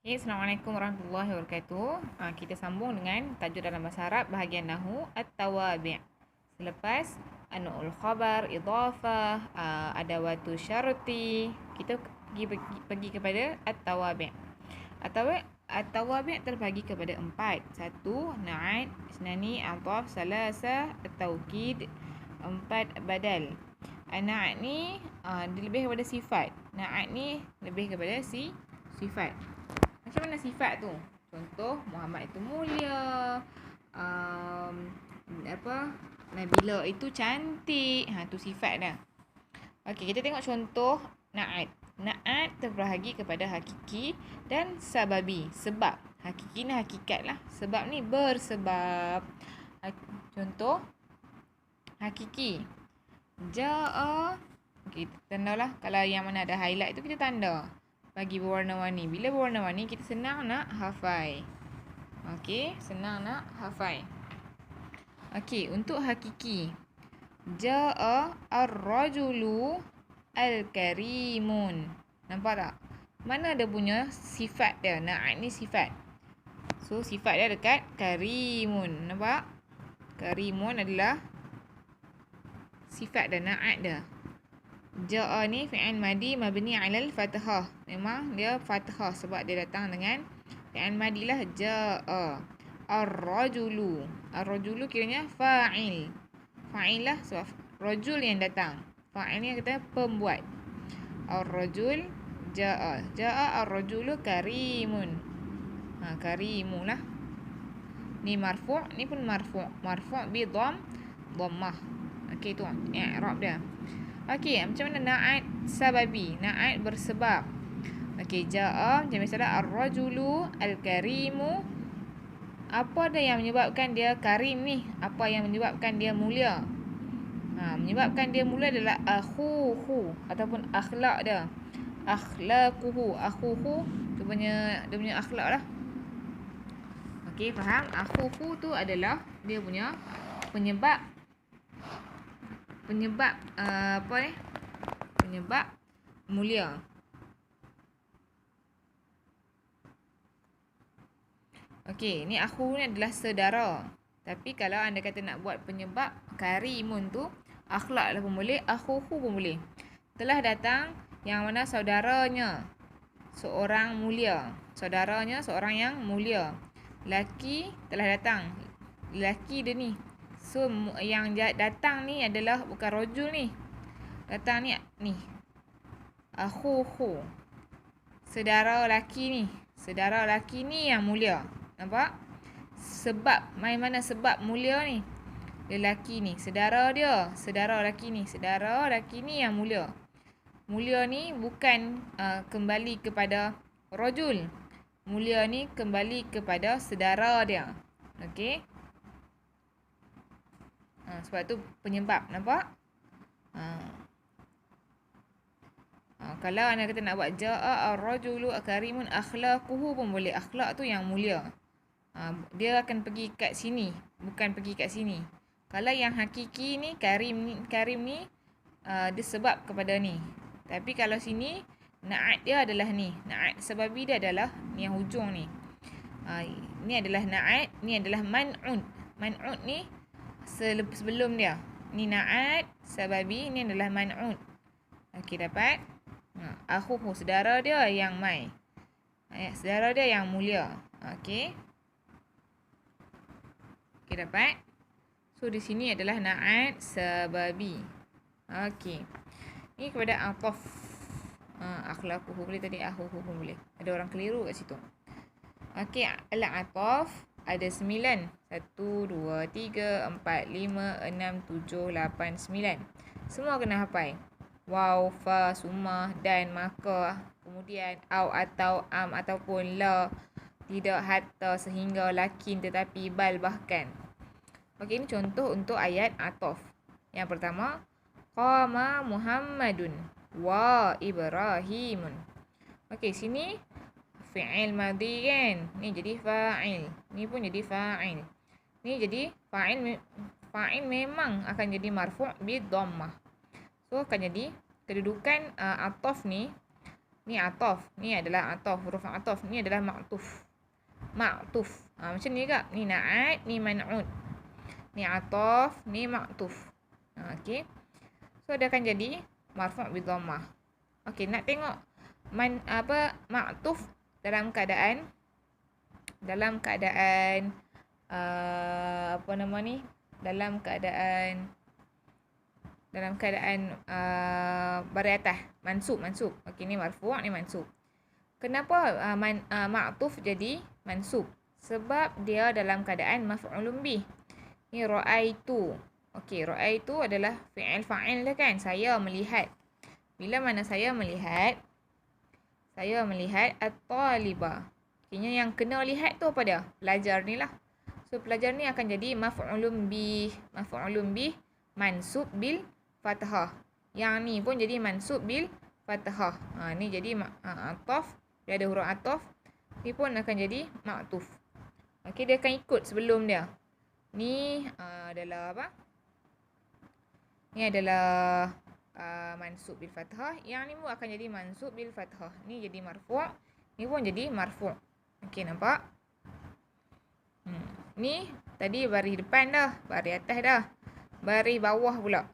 Okay, Assalamualaikum warahmatullahi wabarakatuh. Kita sambung dengan tajuk dalam bahasa Arab bahagian Nahu At-Tawabi'. Selepas Anu'ul khabar, idhafah, adawatu syarti, kita pergi kepada At-Tawabi'. At-Tawabi' terbagi kepada 4. 1. Na'at, Isnani, Adhaf, Salasa, At-Tawkid. 4. Badal. Na'at ni dia lebih kepada sifat. Na'at ni lebih kepada sifat. Macam mana sifat tu? Contoh, Muhammad itu mulia. Nabila itu cantik. Tu sifat dah. Okey, kita tengok contoh na'at. Na'at terbahagi kepada hakiki dan sababi. Sebab. Hakiki ni hakikat lah. Sebab ni bersebab. Contoh hakiki. Ja'a. Okey, tanda lah. Kalau yang mana ada highlight tu kita tanda. Bagi berwarna-warni. Bila berwarna-warni, kita senang nak hafal. Okey, senang nak hafal. Okey, untuk hakiki. Ja'a ar-rajulu al-karimun. Nampak tak? Mana ada punya sifat dia? Na'at ni sifat. So, sifat dia dekat karimun. Nampak? Karimun adalah sifat dia, na'at dia. Ja'a ni fi'il madi mabni 'alal fathah. Memang dia fathah sebab dia datang dengan fi'il madi lah. Ja'a ar-rajulu. Ar-rajulu kiranya fa'il. Fa'il lah sebab rajul yang datang. Fa'il ni kata pembuat. Ar-rajul ja'a. Ja'a ar-rajulu karimun. Karimu lah. Ni marfu', ni pun marfu'. Marfu' bi dhammah. Okey, tu i'rab dia. Okey, macam mana na'at sababi? Na'at bersebab. Okey, ja'a macam misalnya ar-rajulu al-karimu. Apa ada yang menyebabkan dia karim ni? Apa yang menyebabkan dia mulia? Menyebabkan dia mulia adalah akhuhu ataupun akhlak dia. Akhlaquhu. Akhuhu dia punya akhlak lah. Okey, faham? Akhuhu tu adalah dia punya penyebab penyebab mulia. Okey, ni akhu ni adalah saudara. Tapi kalau anda kata nak buat penyebab karimun tu, akhlak lah pun boleh, akhuhu pun boleh. Telah datang yang mana saudaranya seorang mulia. Saudaranya seorang yang mulia. Laki telah datang. Laki dia ni. So, yang datang ni adalah bukan rojul ni. Datang ni. Akhuhu. Saudara laki ni. Saudara laki ni yang mulia. Nampak? Sebab. Mana sebab mulia ni? Lelaki ni. Saudara dia. Saudara laki ni. Saudara laki ni yang mulia. Mulia ni bukan kembali kepada rojul. Mulia ni kembali kepada saudara dia. Okey? Sebab tu penyebab. Nampak? Kalau anda kata nak buat ja'a ar-rajulu karimun akhlaquhu pun boleh. Akhlak tu yang mulia. Dia akan pergi kat sini. Bukan pergi kat sini. Kalau yang hakiki ni, karim ni dia sebab kepada ni. Tapi kalau sini, na'at dia adalah ni. Na'at sebabi dia adalah ni yang hujung ni. Ni adalah na'at. Ni adalah man'ud. Man'ud ni sebelum dia. Ni na'at sababi, ni adalah man'ud. Okey, dapat? Akhuhu, saudara dia yang mai. Saudara dia yang mulia. Okey. Okey, dapat? So, di sini adalah na'at sababi. Okey. Ni kepada ataf. Akhlaquhu boleh tadi, akhuhu pun boleh. Ada orang keliru kat situ. Okey, al-ataf ada 9. 1, 2, 3, 4, 5, 6, 7, 8, 9. Semua kena hafal. Waw, fa, sumah, dan, maka, kemudian au, atau, am, ataupun la, tidak, hatta, sehingga, lakin, tetapi, bal, bahkan. Okey, ini contoh untuk ayat ataf. Yang pertama, qama Muhammadun wa Ibrahimun. Okey, sini fi'il madhi kan. Ni jadi fa'il. Ni pun jadi fa'il. Ni jadi fa'il. Fa'il memang akan jadi marfu' bi dhammah. So, akan jadi kedudukan ataf ni Ni ataf. Ni adalah ataf. Huruf ataf. Ni adalah ma'tuf. Ma'tuf. Macam ni kak. Ni na'at, ni man'ud. Ni ataf, ni ma'tuf. Okey. So dia akan jadi marfu' bi dhammah. Okey, nak tengok ma'tuf dalam keadaan dalam keadaan baris atas, mansub. Okey, ni marfu', ni mansub. Kenapa ma'tuf jadi mansub? Sebab dia dalam keadaan maf'ulun bih. Ni ra'aitu. Okey, ra'aitu adalah fi'il fa'il dah kan? Saya melihat. Bila mana saya melihat at-taliba. Okeynya yang kena lihat tu apa dia? Pelajar ni lah. So pelajar ni akan jadi maf'ulun bih. Maf'ulun bih mansub bil fathah. Yang ni pun jadi mansub bil fathah. Ni jadi ataf. Dia ada huruf ataf. Ni pun akan jadi ma'tuf. Okey, dia akan ikut sebelum dia. Ni adalah apa? Ni adalah mansub bil fathah. Yang ni pun akan jadi mansub bil fathah. Ni jadi marfu'. Ni pun jadi marfu'. Okey, nampak? Ni tadi baris depan dah. Baris atas dah. Baris bawah pula.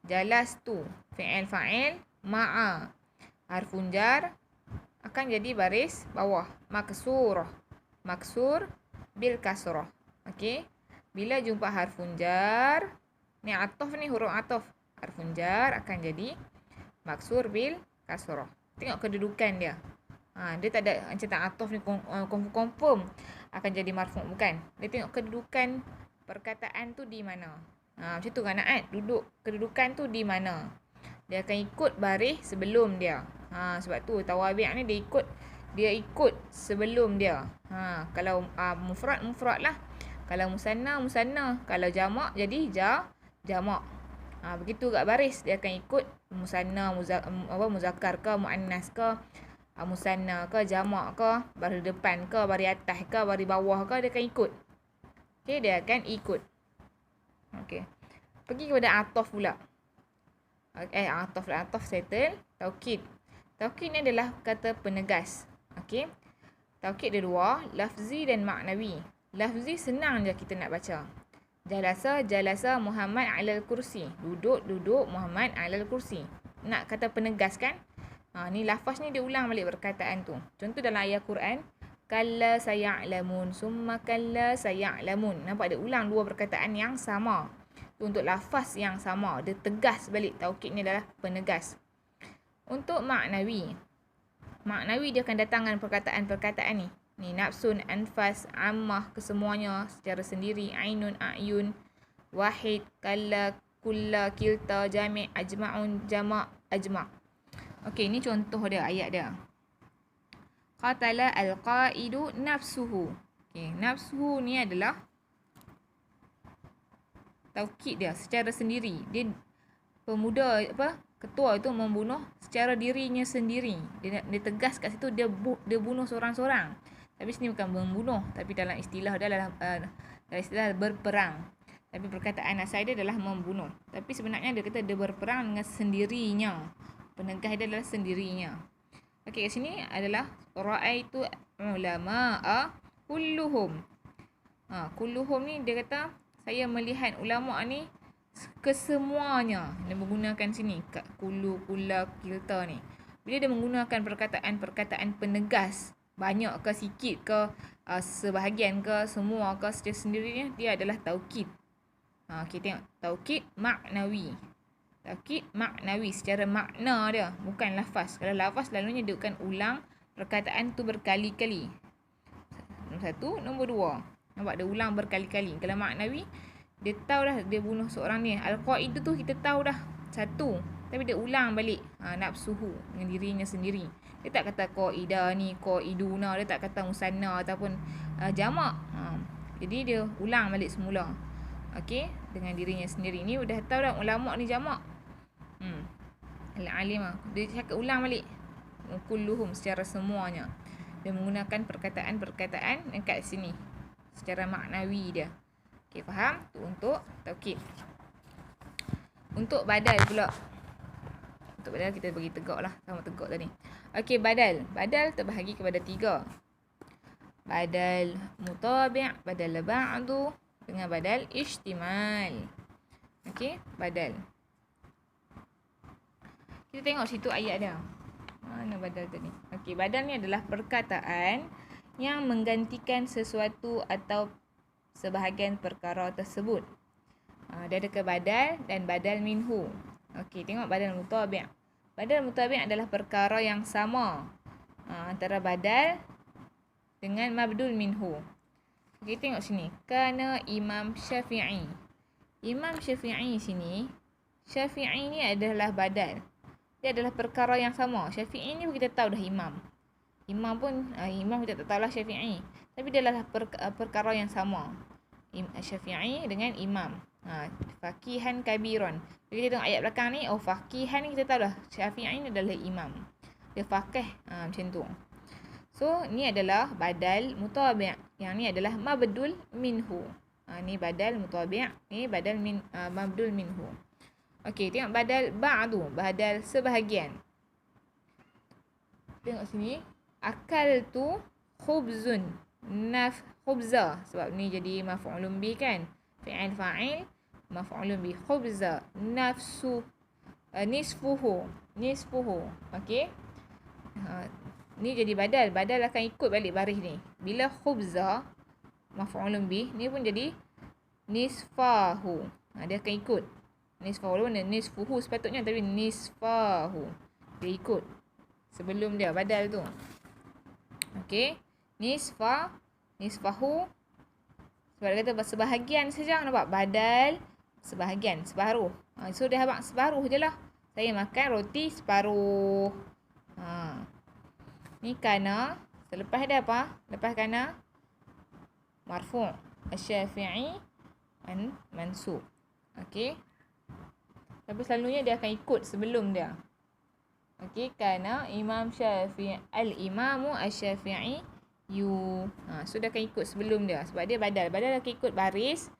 Jalastu. Fi'il fa'il. Ma'a. Harfun jar. Akan jadi baris bawah. Maksur. Maksur bil kasrah. Okey. Bila jumpa harfun jar. Ni ataf ni, huruf ataf. Harfun jar akan jadi maksur bil kasrah. Tengok kedudukan dia. Dia tak ada macam tak ataf ni confirm akan jadi marfu', bukan. Dia tengok kedudukan perkataan tu di mana. Macam tu kan Naat. Kedudukan tu di mana. Dia akan ikut baris sebelum dia. Sebab tu tawabi' ni dia ikut sebelum dia. Kalau mufrad lah. Kalau musanna. Kalau jamak jadi jamak. Begitu kat baris dia akan ikut musanna, muzakkar ke, muannas ke, musanna ke, jamak ke, baris depan ke, baris atas ke, baris bawah ke, dia akan ikut. Okey, dia akan ikut. Okey. Pergi kepada ataf pula. Ataf settle. Taukid. Taukid ni adalah kata penegas. Okey. Taukid ada dua, lafzi dan maknawi. Lafzi senang je kita nak baca. Jalasa Muhammad alal kursi. Duduk Muhammad alal kursi. Nak kata penegas kan? Ni lafaz ni dia ulang balik perkataan tu. Contoh dalam ayat Quran, kalla saya'lamun, summa kalla saya'lamun. Nampak dia ulang dua perkataan yang sama. Tu untuk lafaz yang sama. Dia tegas balik. Taukid ni adalah penegas. Untuk maknawi dia akan datangkan perkataan-perkataan ni. Ni nafsun, anfas, ammah, kesemuanya secara sendiri. Ainun, a'yun, wahid, kalla, kulla, kilta, jami', ajma'un, jama', ajma'. Okey, ni contoh dia, ayat dia. Qatala al-qa'idu nafsuhu. Okey, nafsuhu ni adalah taukid dia secara sendiri. Dia ketua itu membunuh secara dirinya sendiri. Dia tegas kat situ dia bunuh seorang-seorang. Tapi sini bukan membunuh, tapi dalam istilah dia dalam istilah berperang. Tapi perkataan asal dia adalah membunuh. Tapi sebenarnya dia kata dia berperang dengan sendirinya. Penegas dia adalah sendirinya. Okey, kat sini adalah ra'aitu ulama'a kulluhum. Kulluhum ni dia kata saya melihat ulama ni kesemuanya. Dia menggunakan sini kat kullu, kulla, kilta ni. Bila dia menggunakan perkataan penegas, banyak ke sikit ke, sebahagian ke, semua ke, secara sendirinya, dia adalah taukid. Kita tengok taukid maknawi. Taukid maknawi secara makna dia, bukan lafaz. Kalau lafaz selalunya dia akan ulang perkataan tu berkali-kali. Nombor satu. Nombor dua, nampak dia ulang berkali-kali. Kalau maknawi, dia tahu dah dia bunuh seorang ni. Al-Qa'idu tu kita tahu dah satu, tapi dia ulang balik nafsuhu dengan dirinya sendiri. Dia tak kata qa'idah ni, qa'iduna. Dia tak kata musanna ataupun jamak. Jadi dia ulang balik semula. Okey, dengan dirinya sendiri. Ni dah tahu dah ulama ni jamak. Al-alimah. Dia cakap ulang balik. Kulluhum secara semuanya. Dia menggunakan perkataan-perkataan dekat sini secara maknawi dia. Okey, faham? Tu untuk taukid. Untuk badal pula. Untuk badal kita bagi tegak lah. Sama tegak tadi. Okey, badal. Badal terbahagi kepada 3. Badal mutabi', badal ba'du dengan badal ihtimal. Okey, badal. Kita tengok situ ayat dia. Mana badal tadi? Okey, badal ni adalah perkataan yang menggantikan sesuatu atau sebahagian perkara tersebut. Dia ada ke badal dan badal minhu. Okey, tengok badal mutabi'. Badal mutabi' adalah perkara yang sama antara badal dengan mabdul minhu. Okey, tengok sini. Kana Imam Syafi'i. Imam Syafi'i sini, Syafi'i ni adalah badal. Dia adalah perkara yang sama. Syafi'i ni kita tahu dah imam. Imam pun, imam kita tak tahulah Syafi'i. Tapi dia adalah perkara yang sama. Syafi'i dengan imam. Faqihan kabiron. Jadi kita tengok ayat belakang ni, faqihan ni kita tahu dah Syafi'i ni adalah imam. Dia faqih, macam tu. So, ni adalah badal mutabi'. Yang ni adalah mabdul minhu. Ni badal mutabi', ni badal mabdul minhu. Okey, tengok badal ba'du, badal sebahagian. Tengok sini. Akaltu khubzun. Khubza. Sebab ni jadi maf'ulun bih kan. Fi'il fa'il. Maf'ulun bih. Khubza. Nisfuhu. Okey. Ni jadi badal. Badal akan ikut balik baris ni. Bila khubza, maf'ulun bih, ni pun jadi nisfahu. Dia akan ikut. Nisfahu. Nisfuhu sepatutnya, tapi nisfahu. Dia ikut sebelum dia badal tu. Okey. Nisfahu. Sebab dia kata sebahagian saja, nampak? Badal sebahagian, separuh. So dia habaq separuh je lah. Saya makan roti separuh. Ni kana. Selepas dia apa? Lepas kana marfu'. Asy-Syafi'i mansub. Okey. Tapi selalunya dia akan ikut sebelum dia. Okey, kana Imam Syafi'i, al-Imamu Asy-Syafi'i so dia akan ikut sebelum dia sebab dia badal. Badal akan ikut baris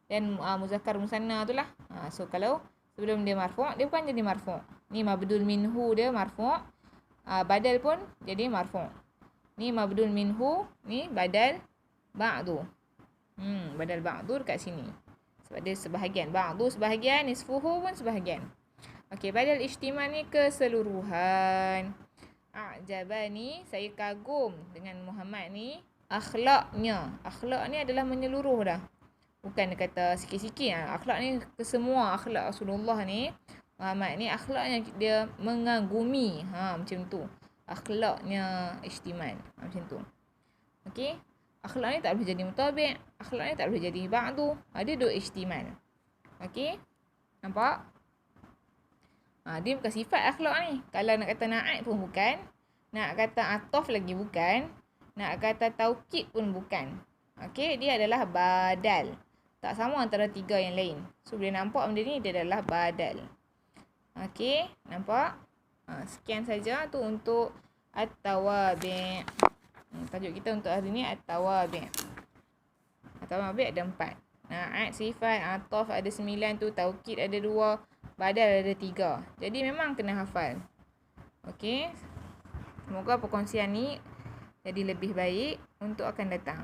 dan muzakkar musanna tu lah. So kalau sebelum dia marfu', dia bukan jadi marfu'. Ni mabdul minhu dia marfu'. Badal pun jadi marfu'. Ni mabdul minhu, ni badal ba'du. Badal ba'du dekat sini. Sebab dia sebahagian. Ba'du sebahagian, nisfuhu pun sebahagian. Okey, badal ihtimal ni keseluruhan. A'jabani, saya kagum dengan Muhammad ni. Akhlaknya. Akhlak ni adalah menyeluruh dah. Bukan dia kata sikit-sikit. Akhlak ni kesemua akhlak Rasulullah ni. Muhammad ni akhlaknya dia mengagumi. Macam tu. Akhlaknya ihtimal. Macam tu. Okey. Akhlak ni tak boleh jadi mutabi'. Akhlak ni tak boleh jadi ba'du. Dia duk ihtimal. Okey. Nampak? Dia bukan sifat akhlak ni. Kalau nak kata na'at pun bukan. Nak kata atof lagi bukan. Nak kata taukid pun bukan. Okey, dia adalah badal. Tak sama antara 3 yang lain. So, boleh nampak benda ni dia adalah badal. Okey, nampak? Sekian saja tu untuk at-tawabi'. Tajuk kita untuk hari ni at-tawabi'. At-tawabi' ada 4. Na'at, sifat, atof ada 9 tu. Taukid ada 2. Badal ada 3. Jadi memang kena hafal. Okey. Semoga perkongsian ni jadi lebih baik untuk akan datang.